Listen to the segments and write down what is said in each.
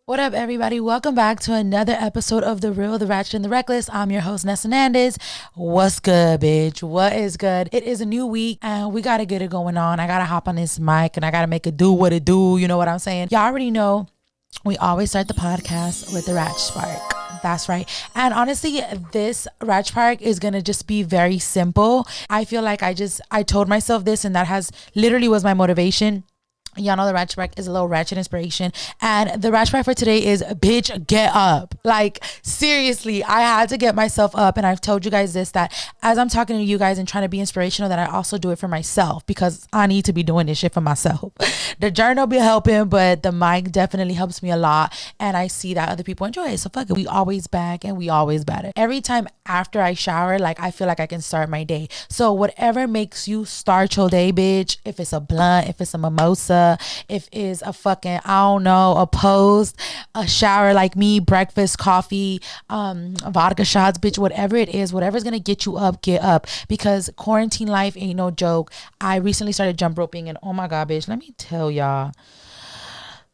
What up, everybody? Welcome back to another episode of The Real, The Ratchet, and The Reckless. I'm your host, NessaNandez. What's good, bitch? What is good? It is a new week, and we got to get it going on. I got to hop on this mic, and I got to make it do what it do. You know what I'm saying? Y'all already know we always start the podcast with the Ratch Spark. That's right. And honestly, this Ratch Spark is going to just be very simple. I feel like I told myself this, and that has literally was my motivation. Y'all know the Ratch Spark is a little ratchet inspiration, and the Ratch Spark for today is bitch get up. Like seriously, I had to get myself up, and I've told you guys this, that as I'm talking to you guys and trying to be inspirational, that I also do it for myself because I need to be doing this shit for myself. The journal be helping, but the mic definitely helps me a lot, and I see that other people enjoy it. So fuck it, we always back and we always better. Every time after I shower, like I feel like I can start my day. So whatever makes you start your day, bitch, if it's a blunt, if it's a mimosa, if it's a fucking, I don't know, a post, a shower like me, breakfast, coffee, vodka shots, bitch, whatever it is, whatever's gonna get you up, get up, because quarantine life ain't no joke. I recently started jump roping, and oh my god, bitch, let me tell y'all,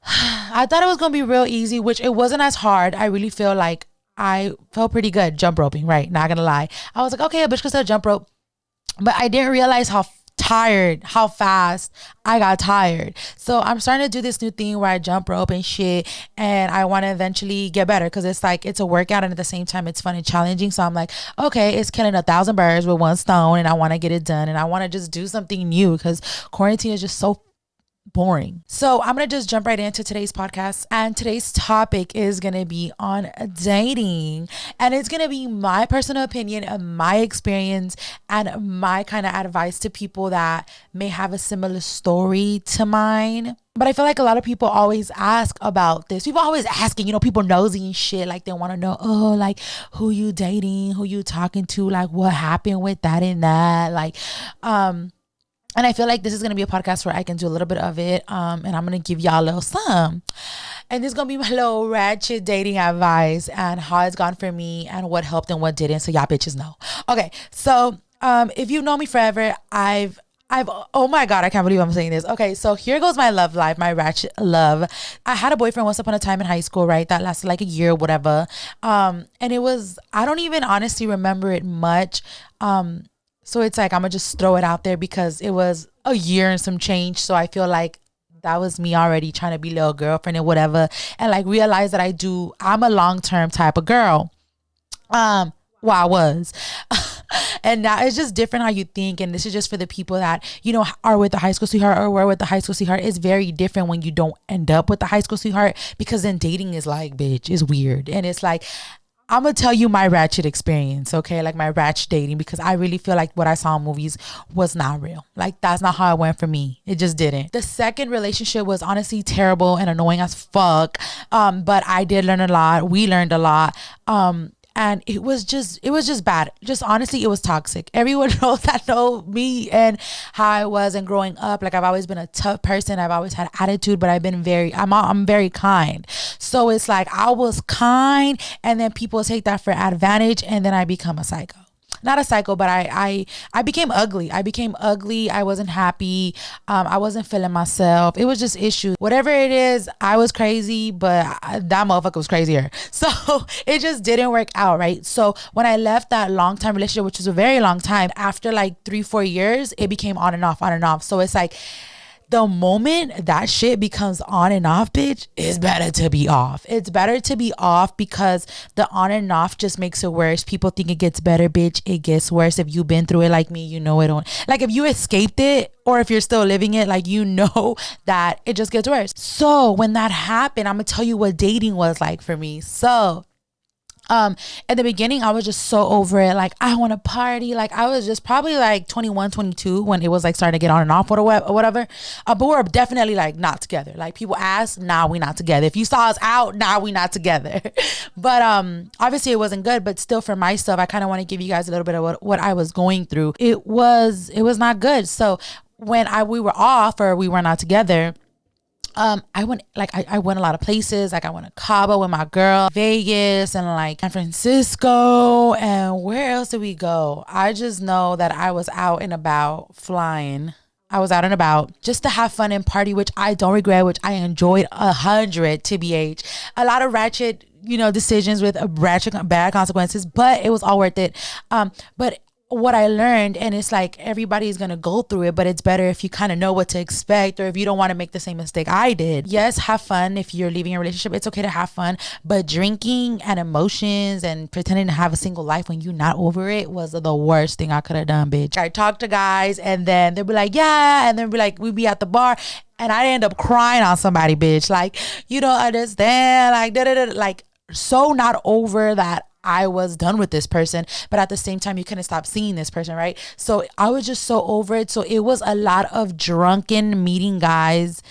I thought it was gonna be real easy, which it wasn't as hard. I really feel like I felt pretty good jump roping, right? Not gonna lie. I was like, okay, a bitch can still jump rope, but I didn't realize how fast I got tired. So I'm starting to do this new thing where I jump rope and shit, and I want to eventually get better because it's like it's a workout, and at the same time it's fun and challenging. So I'm like, okay, it's killing 1,000 birds with one stone, and I want to get it done, and I want to just do something new because quarantine is just so boring. So I'm gonna just jump right into today's podcast, and today's topic is gonna be on dating, and it's gonna be my personal opinion and my experience and my kind of advice to people that may have a similar story to mine. But I feel like a lot of people always ask about this. People always asking, people nosy and shit. Like they want to know, oh, like who you dating, who you talking to, like what happened with that and that, like, and I feel like this is going to be a podcast where I can do a little bit of it. And I'm going to give y'all a little some. And this is going to be my little ratchet dating advice and how it's gone for me and what helped and what didn't. So y'all bitches know. Okay. So if you know me forever, I've oh my god, I can't believe I'm saying this. Okay, so here goes my love life, my ratchet love. I had a boyfriend once upon a time in high school, right? That lasted like a year or whatever. And it was, I don't even honestly remember it much. So it's like, I'm gonna just throw it out there because it was a year and some change. So I feel like that was me already trying to be little girlfriend and whatever. And like realize that I'm a long-term type of girl. I was. And now it's just different how you think. And this is just for the people that, are with the high school sweetheart or were with the high school sweetheart. It's very different when you don't end up with the high school sweetheart, because then dating is like, bitch, it's weird. And it's like, I'm gonna tell you my ratchet experience, okay? Like my ratchet dating, because I really feel like what I saw in movies was not real. Like that's not how it went for me. It just didn't. The second relationship was honestly terrible and annoying as fuck. But I did learn a lot. We learned a lot. And it was just bad. Just honestly, it was toxic. Everyone knows that know me and how I was and growing up. Like I've always been a tough person. I've always had attitude, but I'm very kind. So it's like I was kind, and then people take that for advantage, and then I become a psycho. Not a psycho, but I became ugly. I wasn't happy. I wasn't feeling myself. It was just issues. Whatever it is, I was crazy, but that motherfucker was crazier. So it just didn't work out, right? So when I left that long-time relationship, which was a very long time, after like 3-4 years, it became on and off, on and off. So it's like, the moment that shit becomes on and off, bitch, it's better to be off. It's better to be off because the on and off just makes it worse. People think it gets better, bitch. It gets worse. If you've been through it like me, you know it don't. Like if you escaped it, or if you're still living it, like you know that it just gets worse. So when that happened, I'm gonna tell you what dating was like for me. So at the beginning, I was just so over it. Like, I want to party. Like, I was just probably like 21, 22 when it was like starting to get on and off or whatever. But we're definitely like not together. Like people ask, nah, we not together. If you saw us out, nah, we not together. But obviously it wasn't good. But still, for myself, I kind of want to give you guys a little bit of what I was going through. It was not good. So when we were off or we were not together, I went a lot of places. Like I went to Cabo with my girl, Vegas, and like San Francisco, and where else did we go? I just know that I was out and about flying. I was out and about just to have fun and party, which I don't regret, which I enjoyed 100 TBH. A lot of ratchet, decisions with ratchet bad consequences, but it was all worth it. But what I learned, and it's like everybody's gonna go through it, but it's better if you kind of know what to expect, or if you don't want to make the same mistake I did. Yes, have fun. If you're leaving a relationship, it's okay to have fun, but drinking and emotions and pretending to have a single life when you're not over it was the worst thing I could have done, bitch. I talk to guys and then they'll be like, yeah, and then be like, we'd be at the bar and I end up crying on somebody, bitch. Like, you don't understand, like da-da-da, like so not over that I was done with this person, but at the same time, you couldn't stop seeing this person, right? So I was just so over it. So it was a lot of drunken meeting guys,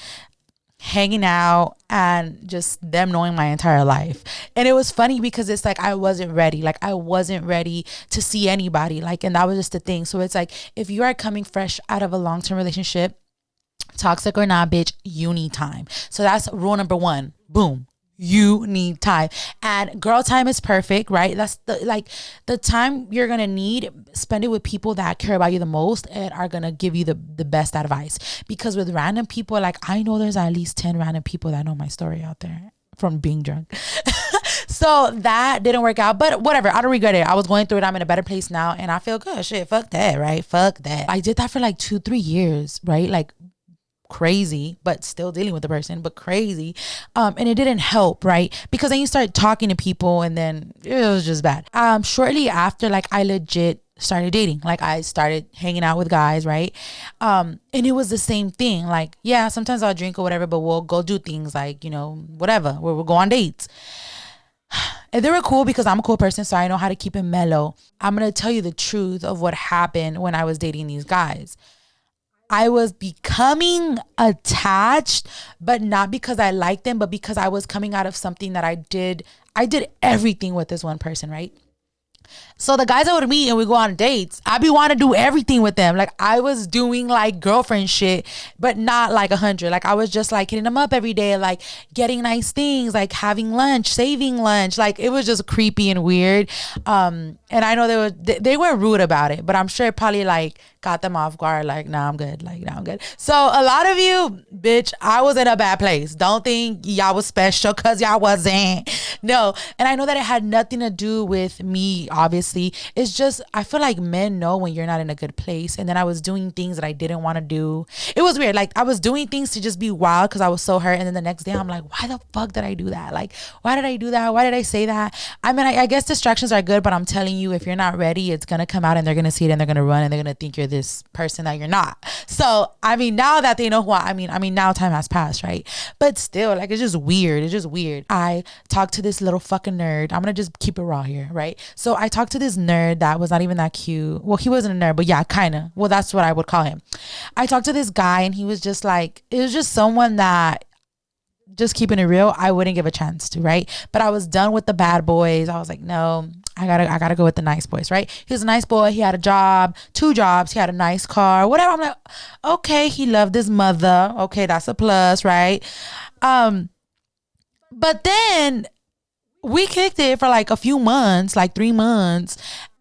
hanging out, and just them knowing my entire life. And it was funny because it's like I wasn't ready. Like I wasn't ready to see anybody. Like, and that was just the thing. So it's like if you are coming fresh out of a long-term relationship, toxic or not, bitch, you need time. So that's rule number one. Boom. You need time. And girl time is perfect, right? That's the time you're gonna need. Spend it with people that care about you the most and are gonna give you the best advice. Because with random people, like I know there's at least 10 random people that know my story out there from being drunk. So that didn't work out, but whatever, I don't regret it. I was going through it. I'm in a better place now and I feel good. Shit, fuck that, right? Fuck that. I did that for like 2-3 years, right? Like crazy, but still dealing with the person, but crazy. And it didn't help, right? Because then you start talking to people and then it was just bad. Shortly after, like I legit started dating. Like I started hanging out with guys, right? And it was the same thing. Like, yeah, sometimes I'll drink or whatever, but we'll go do things like, whatever, where we'll go on dates. And they were cool because I'm a cool person, so I know how to keep it mellow. I'm going to tell you the truth of what happened when I was dating these guys. I was becoming attached, but not because I liked them, but because I was coming out of something that I did everything with this one person, right? So the guys I would meet and we go on dates, I'd be wanting to do everything with them. Like I was doing like girlfriend shit, but not like 100. Like I was just like hitting them up every day, like getting nice things, like having lunch, saving lunch. Like it was just creepy and weird. And I know they weren't rude about it, but I'm sure it probably like got them off guard. Like, nah, I'm good. Like, nah, I'm good. So a lot of you, bitch, I was in a bad place. Don't think y'all was special because y'all wasn't. No. And I know that it had nothing to do with me, obviously. It's just, I feel like men know when you're not in a good place. And then I was doing things that I didn't want to do. It was weird. Like I was doing things to just be wild because I was so hurt. And then the next day I'm like, why the fuck did I do that? Like, why did I do that? Why did I say that? I mean, I guess distractions are good, but I'm telling you, if you're not ready, it's going to come out and they're going to see it and they're going to run and they're going to think you're this person that you're not. So, I mean, now that they know who I mean, now time has passed, right? But still, like, it's just weird. It's just weird. I talked to this little fucking nerd. I'm going to just keep it raw here, right? So I talked to this nerd that was not even that cute. Well, he wasn't a nerd, but yeah, kind of. Well, that's what I would call him. I talked to this guy and he was just like, it was just someone that, just keeping it real, I wouldn't give a chance to, right? But I was done with the bad boys. I was like, no, I gotta go with the nice boys, right? He was a nice boy. He had a job, 2 jobs. He had a nice car, whatever. I'm like, okay, he loved his mother. Okay, that's a plus, right? But then we kicked it for like a few months, like 3 months.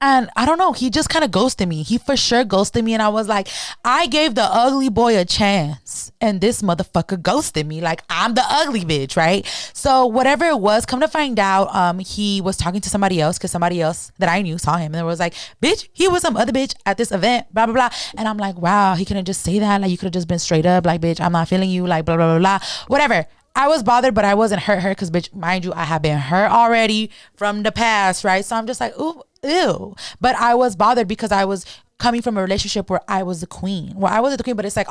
And I don't know, he just kind of ghosted me. He for sure ghosted me. And I was like, I gave the ugly boy a chance. And this motherfucker ghosted me. Like, I'm the ugly bitch, right? So whatever it was, come to find out, he was talking to somebody else because somebody else that I knew saw him. And it was like, bitch, he was some other bitch at this event, blah, blah, blah. And I'm like, wow, he couldn't just say that. Like, you could have just been straight up. Like, bitch, I'm not feeling you. Like, blah, blah, blah, blah. Whatever. I was bothered, but I wasn't hurt because, bitch, mind you, I have been hurt already from the past, right? So I'm just like, ooh, ew. But I was bothered because I was coming from a relationship where I was the queen. Well, I wasn't the queen, but it's like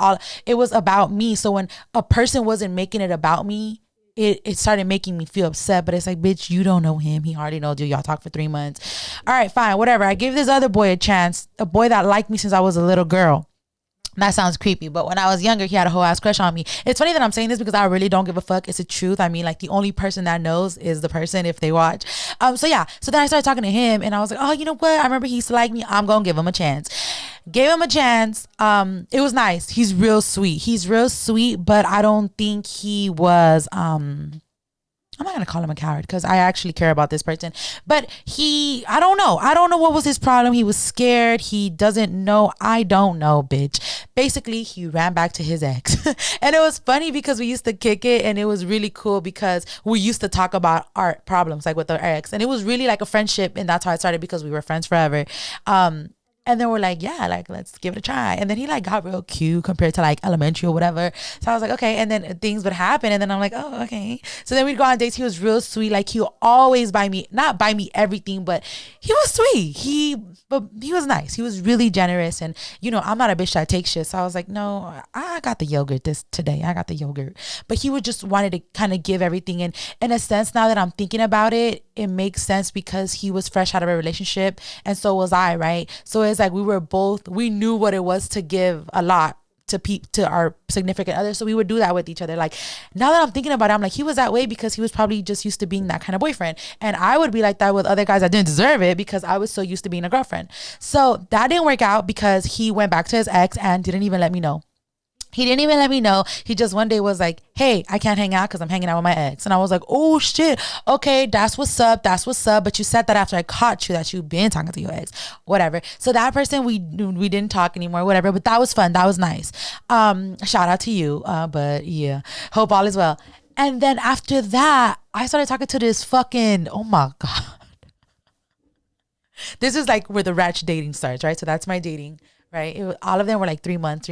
it was about me. So when a person wasn't making it about me, it started making me feel upset. But it's like, bitch, you don't know him. He already knows you. Y'all talked for 3 months. All right, fine, whatever. I gave this other boy a chance, a boy that liked me since I was a little girl. That sounds creepy, but when I was younger, he had a whole ass crush on me. It's funny that I'm saying this because I really don't give a fuck. It's the truth. I mean, like, the only person that knows is the person if they watch. So yeah. So then I started talking to him and I was like, oh, you know what? I remember he used to like me. I'm going to give him a chance. Gave him a chance. It was nice. He's real sweet. But I don't think he was, I I'm not gonna call him a coward because I actually care about this person. But I don't know what was his problem. He was scared. He doesn't know. I don't know, bitch. Basically, he ran back to his ex. And it was funny because we used to kick it, and it was really cool because we used to talk about our problems like with our ex, and it was really like a friendship, and that's how it started because we were friends forever. And then we're like, yeah, like, let's give it a try. And then he like got real cute compared to like elementary or whatever. So I was like, okay. And then things would happen. And then I'm like, oh, okay. So then we'd go on dates. He was real sweet. Like, he would always not buy me everything, but he was sweet. But he was nice. He was really generous. And, I'm not a bitch that takes shit. So I was like, no, I got the yogurt today. I got the yogurt. But he would just wanted to kind of give everything. And in a sense, now that I'm thinking about it, it makes sense because he was fresh out of a relationship. And so was I, right? So it's like we knew what it was to give a lot to our significant other. So we would do that with each other. Like, now that I'm thinking about it, I'm like, he was that way because he was probably just used to being that kind of boyfriend. And I would be like that with other guys that didn't deserve it because I was so used to being a girlfriend. So that didn't work out because he went back to his ex and didn't even let me know. He didn't even let me know. He just one day was like, hey, I can't hang out because I'm hanging out with my ex. And I was like, oh, shit. Okay, that's what's up. That's what's up. But you said that after I caught you that you've been talking to your ex. Whatever. So that person, we didn't talk anymore, whatever. But that was fun. That was nice. Shout out to you. But yeah, hope all is well. And then after that, I started talking to this fucking, oh my God. This is like where the Ratch dating starts, right? So that's my dating. Right. All of them were like 3 months.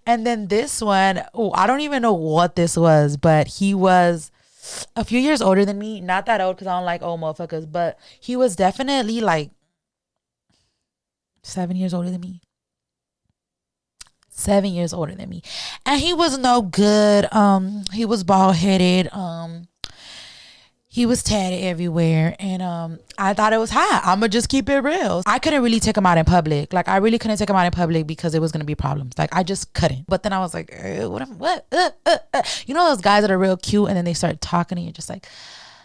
And then this one, I don't even know what this was, but he was a few years older than me. Not that old because I don't like old motherfuckers, but he was definitely like 7 years older than me. 7 years older than me. And he was no good. He was bald headed. He was tatted everywhere, and I thought it was hot. I'ma just keep it real. I couldn't really take him out in public. Like, I really couldn't take him out in public because it was gonna be problems. Like, I just couldn't. But then I was like, what? You know those guys that are real cute, and then they start talking, and you're just like,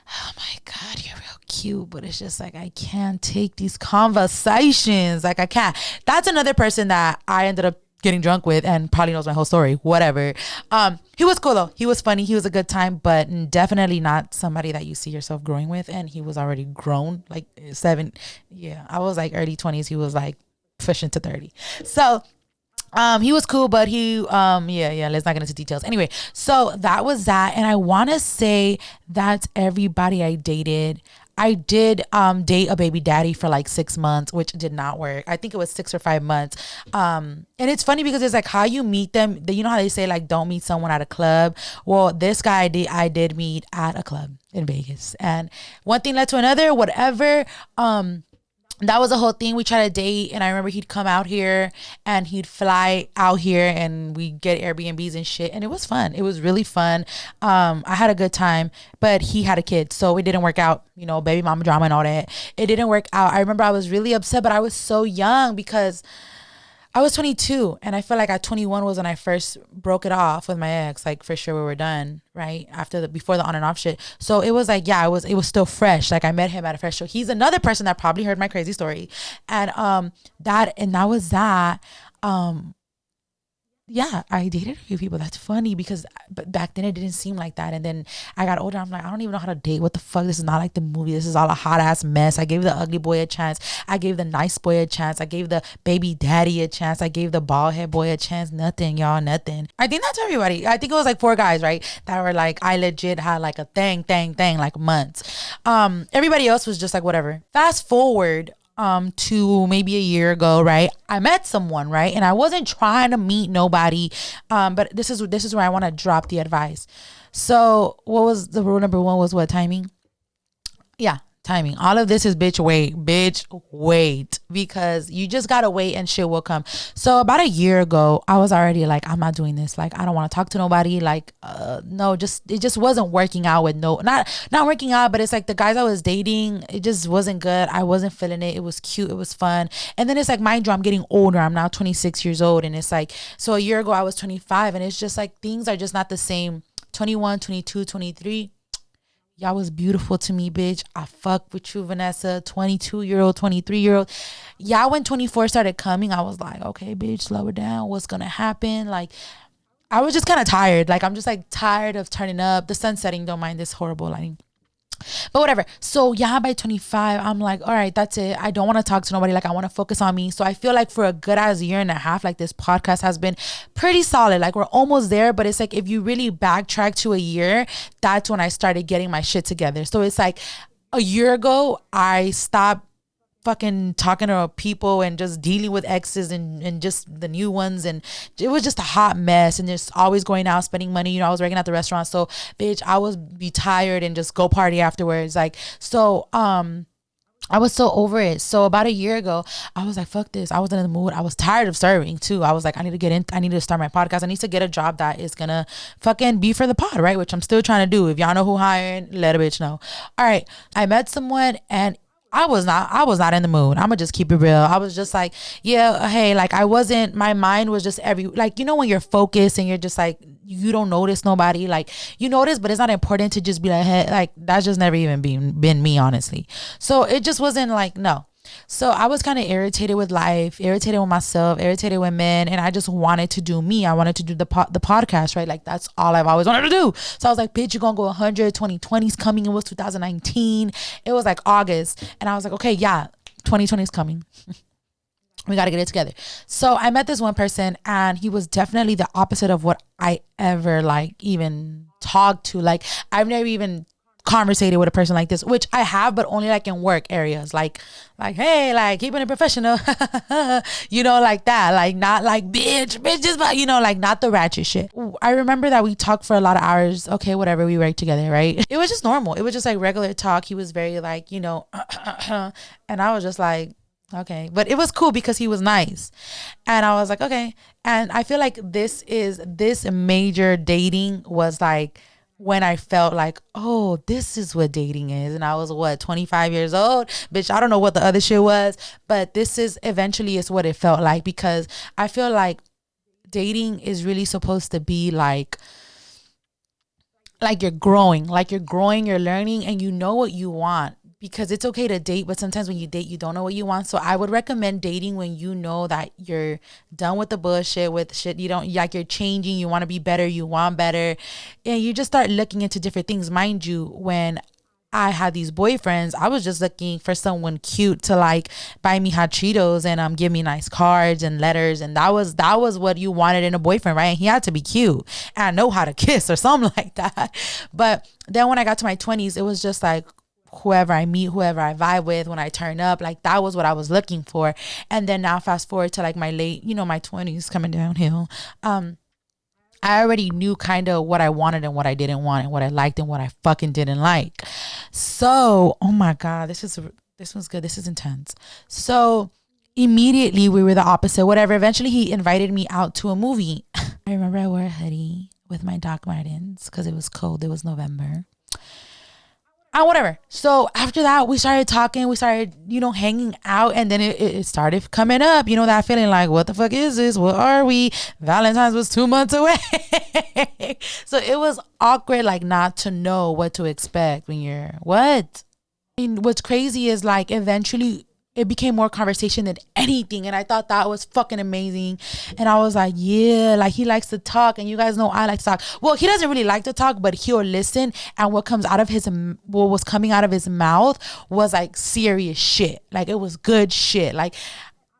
oh my God, you're real cute, but it's just like, I can't take these conversations. Like, I can't. That's another person that I ended up getting drunk with and probably knows my whole story, whatever. He was cool though. He was funny. He was a good time, but definitely not somebody that you see yourself growing with. And he was already grown, like 7. Yeah, I was like early 20s. He was like pushing to 30. So he was cool, but he let's not get into details. Anyway, so that was that. And I want to say that's everybody I dated. I did date a baby daddy for like 6 months, which did not work. I think it was 6 or 5 months. And it's funny because it's like how you meet them. You know how they say like don't meet someone at a club? Well, this guy I did meet at a club in Vegas. And one thing led to another, whatever. That was a whole thing. We tried to date, and I remember he'd come out here and he'd fly out here and we get Airbnbs and shit, and it was fun. It was really fun. I had a good time, but he had a kid, so it didn't work out, baby mama drama and all that. It didn't work out. I remember I was really upset, but I was so young because I was 22, and I feel like at 21 was when I first broke it off with my ex. Like, for sure we were done, right? Before the on and off shit. So it was like, yeah, it was still fresh. Like, I met him at a fresh show. He's another person that probably heard my crazy story. And that was that. Yeah, I dated a few people. That's funny because back then it didn't seem like that. And then I got older. I'm like, I don't even know how to date. What the fuck? This is not like the movie. This is all a hot ass mess. I gave the ugly boy a chance. I gave the nice boy a chance. I gave the baby daddy a chance. I gave the bald head boy a chance. Nothing, y'all, nothing. I think that's everybody. I think it was like 4 guys, right? That were like, I legit had like a thing, like months. Everybody else was just like, whatever. Fast forward to maybe a year ago, right? I met someone, right? And I wasn't trying to meet nobody, but this is where I want to drop the advice. So what was the rule number 1 was what? Timing. Yeah, timing. All of this is bitch wait, because you just gotta wait and shit will come. So about a year ago, I was already like, I'm not doing this. Like, I don't want to talk to nobody. Like, no, it just wasn't working out with not working out, but it's like the guys I was dating, it just wasn't good. I wasn't feeling it. It was cute. It was fun. And then it's like, mind you, I'm getting older. I'm now 26 years old. And it's like, so a year ago I was 25, and it's just like, things are just not the same. 21, 22, 23. Y'all was beautiful to me, bitch. I fuck with you, Vanessa. 22-year-old, 23-year-old. Y'all, when 24 started coming, I was like, okay, bitch, slow it down. What's gonna happen? Like, I was just kind of tired. Like, I'm just like tired of turning up. The sun setting, don't mind this horrible lighting. But whatever. So yeah, by 25, I'm like, all right, that's it. I don't want to talk to nobody. Like I want to focus on me. So I feel like for a good as year and a half, like this podcast has been pretty solid. Like we're almost there, but it's like if you really backtrack to a year, that's when I started getting my shit together. So it's like a year ago, I stopped fucking talking to people and just dealing with exes and just the new ones, and it was just a hot mess, and just always going out spending money. I was working at the restaurant, so bitch, I would be tired and just go party afterwards. Like, so I was so over it. So about a year ago, I was like, fuck this. I was in the mood. I was tired of serving too. I was like, I need to start my podcast. I need to get a job that is gonna fucking be for the pod, right? Which I'm still trying to do. If y'all know who hiring, let a bitch know. All right. I met someone and I was not in the mood. I'm gonna just keep it real. I was just like, yeah, hey, like my mind was just like, when you're focused and you're just like, you don't notice nobody, like you notice, but it's not important to just be like, hey, like that's just never even been me, honestly. So it just wasn't like, no. So I was kind of irritated with life, irritated with myself, irritated with men, and I just wanted to do me. I wanted to do the podcast, right? Like that's all I've always wanted to do. So I was like, bitch, you're gonna go 100, 2020's coming. It was 2019. It was like August, and I was like, okay, yeah, 2020 is coming. We got to get it together. So I met this one person, and he was definitely the opposite of what I ever like even talked to. Like I've never even conversated with a person like this, which I have, but only like in work areas, like hey, like keeping it professional, like that, like not like bitches, but like not the ratchet shit. I remember that we talked for a lot of hours. Okay, whatever, we worked together, right? It was just normal. It was just like regular talk. He was very like, and I was just like, okay, but it was cool because he was nice, and I was like, okay. And I feel like this major dating was like when I felt like, oh, this is what dating is. And I was 25 years old, bitch. I don't know what the other shit was, but this is eventually is what it felt like, because I feel like dating is really supposed to be like you're growing, you're learning, and you know what you want. Because it's okay to date, but sometimes when you date, you don't know what you want. So I would recommend dating when you know that you're done with the bullshit, with shit you don't like, you're changing, you want to be better, you want better, and you just start looking into different things. Mind you, when I had these boyfriends, I was just looking for someone cute to like buy me hot Cheetos and give me nice cards and letters, and that was what you wanted in a boyfriend, right? And he had to be cute and know how to kiss or something like that. But then when I got to my 20s, it was just like, whoever I meet, whoever I vibe with, when I turn up, like that was what I was looking for. And then now fast forward to like my late, my 20s coming downhill. I already knew kind of what I wanted and what I didn't want, and what I liked and what I fucking didn't like. So, oh my God, this was good. This is intense. So immediately we were the opposite, whatever. Eventually he invited me out to a movie. I remember I wore a hoodie with my Doc Martens because it was cold. It was November. Whatever. So after that, we started talking, we started, hanging out, and then it started coming up, that feeling like, what the fuck is this? What are we? Valentine's was 2 months away. So it was awkward, like not to know what to expect when you're what? And what's crazy is like eventually it became more conversation than anything, and I thought that was fucking amazing. And I was like, yeah, like he likes to talk, and you guys know I like to talk. Well, he doesn't really like to talk, but he'll listen, and what was coming out of his mouth was like serious shit. Like it was good shit. Like,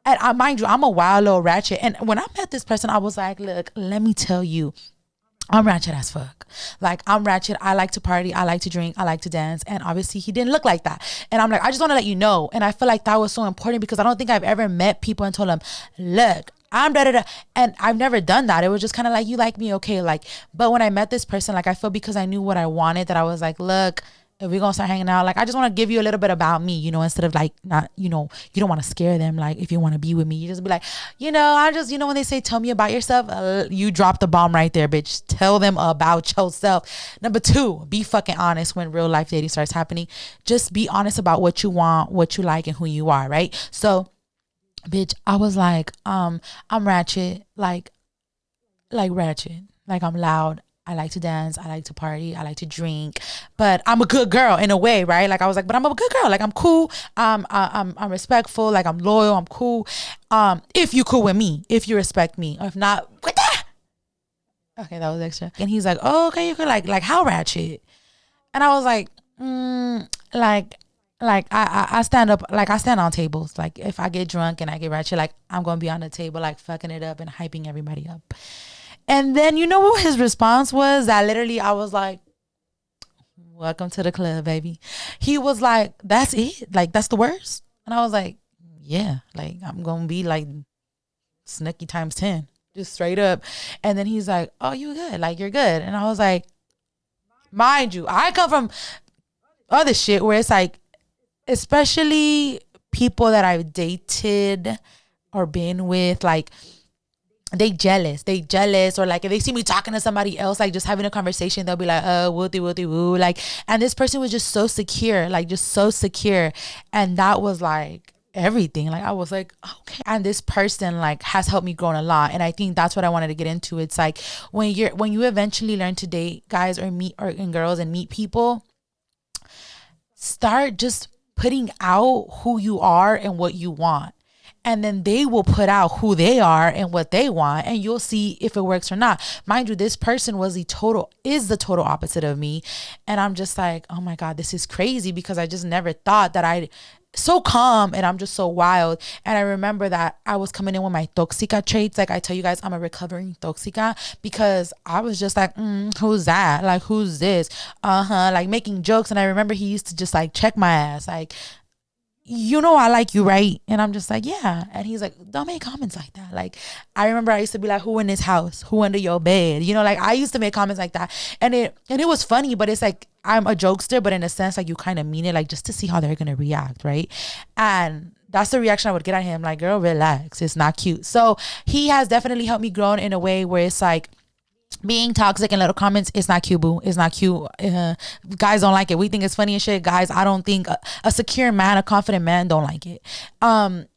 and mind you, I'm a wild little ratchet, and when I met this person, I was like, look, let me tell you, I'm ratchet as fuck. Like I'm ratchet. I like to party. I like to drink. I like to dance. And obviously he didn't look like that. And I'm like, I just want to let you know. And I feel like that was so important, because I don't think I've ever met people and told them, look, I'm da-da-da. And I've never done that. It was just kind of like, you like me, okay. Like, but when I met this person, like I feel because I knew what I wanted, that I was like, look, if we're gonna start hanging out, like I just want to give you a little bit about me, instead of like not, you don't want to scare them. Like if you want to be with me, you just be like, I just, when they say tell me about yourself, you drop the bomb right there, bitch. Tell them about yourself. Number 2, be fucking honest when real life dating starts happening. Just be honest about what you want, what you like, and who you are, right? So bitch, I was like, I'm ratchet, like ratchet, like I'm loud, I like to dance, I like to party, I like to drink, but I'm a good girl in a way, right? Like I was like, but I'm a good girl, like I'm cool, I'm respectful, like I'm loyal, I'm cool. If you cool with me, if you respect me, or if not, what the? Okay, that was extra. And he's like, oh, okay, you could like how ratchet? And I was like, like I stand up, like I stand on tables. Like if I get drunk and I get ratchet, like I'm gonna be on the table like fucking it up and hyping everybody up. And then you know what his response was? That literally I was like, welcome to the club, baby. He was like, that's it? Like that's the worst? And I was like, yeah, like I'm gonna be like Snooki times 10, just straight up. And then he's like, oh, you good, like you're good. And I was like, mind you, I come from other shit where it's like, especially people that I've dated or been with, like they jealous, or like if they see me talking to somebody else, like just having a conversation, they'll be like, wooty wooty woo, like. And this person was just so secure, like just so secure, and that was like everything. Like I was like, okay. And this person like has helped me grow a lot, and I think that's what I wanted to get into. It's like when you eventually learn to date guys or meet or and girls and meet people, start just putting out who you are and what you want. And then they will put out who they are and what they want, and you'll see if it works or not. Mind you, this person is the total opposite of me. And I'm just like, oh my God, this is crazy, because I just never thought that I'd so calm and I'm just so wild. And I remember that I was coming in with my TÓXICA traits. Like I tell you guys, I'm a recovering TÓXICA, because I was just like, who's that? Like, who's this? Like making jokes. And I remember he used to just like check my ass. Like, you know, I like you, right? And I'm just like, yeah. And he's like, don't make comments like that. Like, I remember I used to be like, who in this house? Who under your bed? You know, like I used to make comments like that. And it was funny, but it's like, I'm a jokester, but in a sense, like you kind of mean it, like just to see how they're going to react, right? And that's the reaction I would get at him. Like, girl, relax. It's not cute. So he has definitely helped me grow in a way where it's like, being toxic in little comments, it's not cute, boo. It's not cute. Guys don't like it. We think it's funny and shit. Guys, I don't think a secure man, a confident man don't like it. And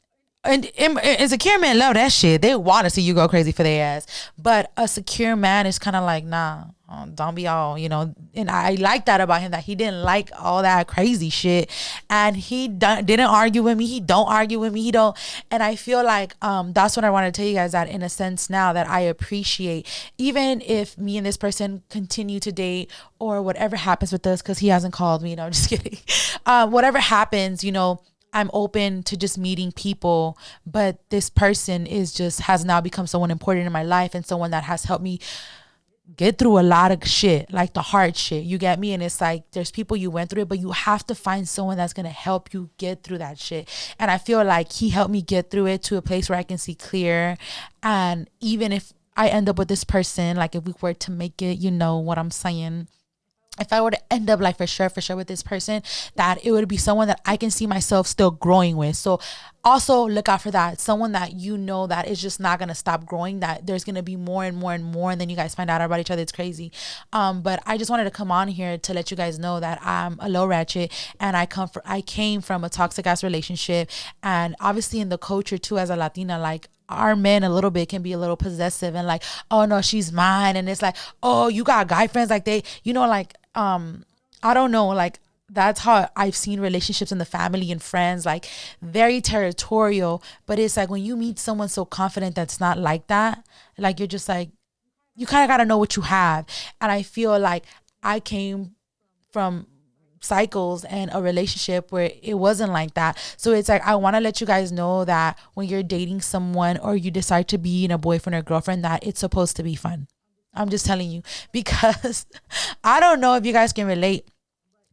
secure men love that shit. They want to see you go crazy for their ass. But a secure man is kind of like, nah, don't be all, you know. And I like that about him, that he didn't like all that crazy shit. And he didn't argue with me. He don't argue with me. He don't. And I feel like that's what I want to tell you guys, that in a sense now that I appreciate, even if me and this person continue to date or whatever happens with us, because he hasn't called me. No, I'm just kidding. Whatever happens, you know, I'm open to just meeting people, but this person has now become someone important in my life, and someone that has helped me get through a lot of shit, like the hard shit. You get me? And it's like, there's people you went through it, but you have to find someone that's going to help you get through that shit. And I feel like he helped me get through it to a place where I can see clear. And even if I end up with this person, like if we were to make it, you know what I'm saying? If I were to end up like for sure with this person, that it would be someone that I can see myself still growing with. So also look out for that. Someone that you know that is just not going to stop growing, that there's going to be more and more and more. And then you guys find out about each other. It's crazy. But I just wanted to come on here to let you guys know that I'm a low ratchet, and I came from a toxic ass relationship. And obviously in the culture too, as a Latina, like our men a little bit can be a little possessive and like, oh no, she's mine. And it's like, oh, you got guy friends, like they, you know, like, I don't know, like that's how I've seen relationships in the family and friends, like very territorial. But it's like when you meet someone so confident that's not like that, like you're just like, you kind of got to know what you have. And I feel like I came from cycles and a relationship where it wasn't like that. So it's like, I want to let you guys know that when you're dating someone or you decide to be in a boyfriend or girlfriend, that it's supposed to be fun. I'm just telling you, because I don't know if you guys can relate,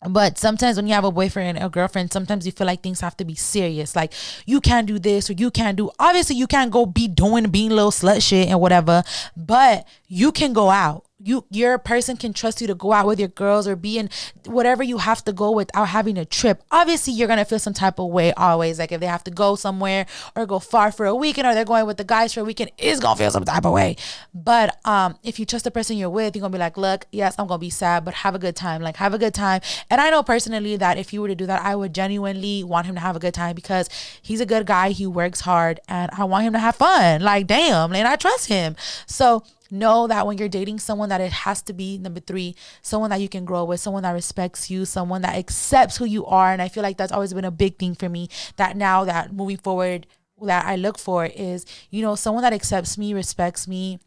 but sometimes when you have a boyfriend or girlfriend, sometimes you feel like things have to be serious. Like you can't do this, or you can't do, obviously you can't go being little slut shit and whatever, but you can go out. Your person can trust you to go out with your girls or be in whatever you have to go without having a trip. Obviously, you're going to feel some type of way always. Like if they have to go somewhere or go far for a weekend, or they're going with the guys for a weekend, it's going to feel some type of way. But if you trust the person you're with, you're going to be like, look, yes, I'm going to be sad, but have a good time. Like have a good time. And I know personally that if you were to do that, I would genuinely want him to have a good time, because he's a good guy. He works hard and I want him to have fun. Like, damn, and I trust him. So know that when you're dating someone, that it has to be, number 3, someone that you can grow with, someone that respects you, someone that accepts who you are. And I feel like that's always been a big thing for me, that now that moving forward, that I look for is, you know, someone that accepts me, respects me,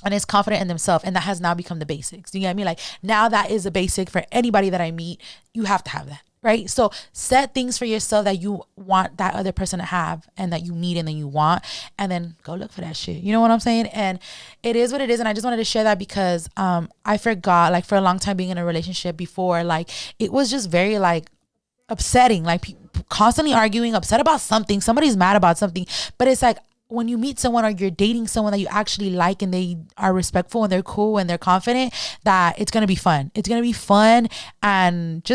and is confident in themselves. And that has now become the basics. You get me? Like now that is a basic for anybody that I meet. You have to have that. right? So set things for yourself that you want that other person to have and that you need and that you want, and then go look for that shit. You know what I'm saying? And it is what it is. And I just wanted to share that because I forgot, like, for a long time being in a relationship before, like, it was just very like upsetting, like constantly arguing, upset about something, somebody's mad about something. But it's like, when you meet someone or you're dating someone that you actually like and they are respectful and they're cool and they're confident, that it's going to be fun. It's going to be fun, and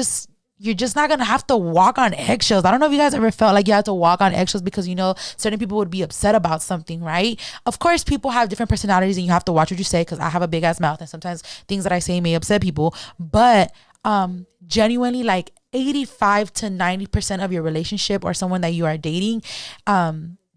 you're just not going to have to walk on eggshells. I don't know if you guys ever felt like you had to walk on eggshells because, you know, certain people would be upset about something, right? Of course, people have different personalities and you have to watch what you say, because I have a big ass mouth and sometimes things that I say may upset people. But genuinely, like 85 to 90% of your relationship or someone that you are dating,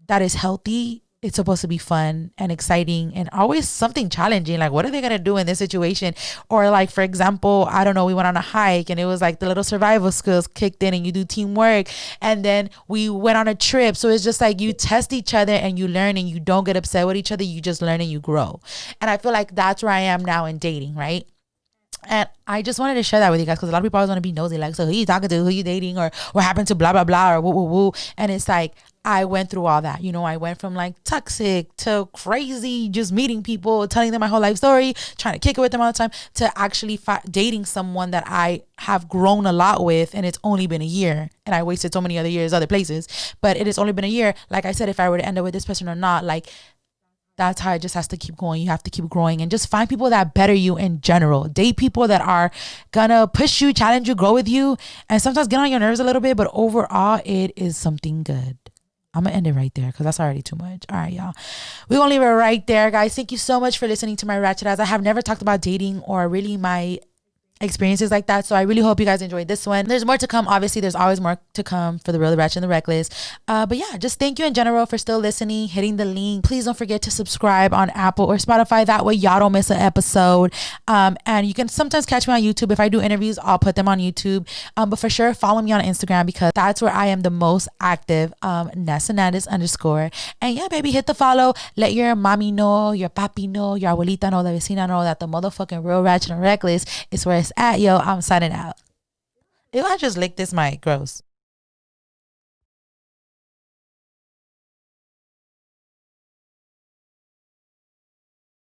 that is healthy, it's supposed to be fun and exciting and always something challenging. Like, what are they going to do in this situation? Or like, for example, I don't know, we went on a hike and it was like the little survival skills kicked in and you do teamwork. And then we went on a trip. So it's just like you test each other and you learn, and you don't get upset with each other. You just learn and you grow. And I feel like that's where I am now in dating, right? And I just wanted to share that with you guys, because a lot of people always want to be nosy, like, so who you talking to, who you dating, or what happened to blah blah blah, or woo woo woo. And it's like, I went through all that. You know, I went from like toxic to crazy, just meeting people, telling them my whole life story, trying to kick it with them all the time, to actually dating someone that I have grown a lot with. And it's only been a year, and I wasted so many other years other places, but it has only been a year. Like I said, if I were to end up with this person or not, like, that's how it just has to keep going. You have to keep growing and just find people that better you in general. Date people that are gonna push you, challenge you, grow with you, and sometimes get on your nerves a little bit, but overall it is something good. I'm gonna end it right there because that's already too much. All right, y'all, we're gonna leave it right there, guys. Thank you so much for listening to my Ratchet Ass. I have never talked about dating or really my experiences like that, so I really hope you guys enjoyed this one. There's more to come. Obviously, there's always more to come for the Real, the Ratchet, and the Reckless. But yeah, just thank you in general for still listening, hitting the link. Please don't forget to subscribe on Apple or Spotify. That way y'all don't miss an episode. And you can sometimes catch me on YouTube. If I do interviews, I'll put them on YouTube. But for sure, follow me on Instagram, because that's where I am the most active. NessaNandez _. And yeah, baby, hit the follow. Let your mommy know, your papi know, your abuelita know, the vecina know that the motherfucking Real, Ratchet, and Reckless is where it's at. Yo, I'm signing out. Ew, I just licked this mic. Gross.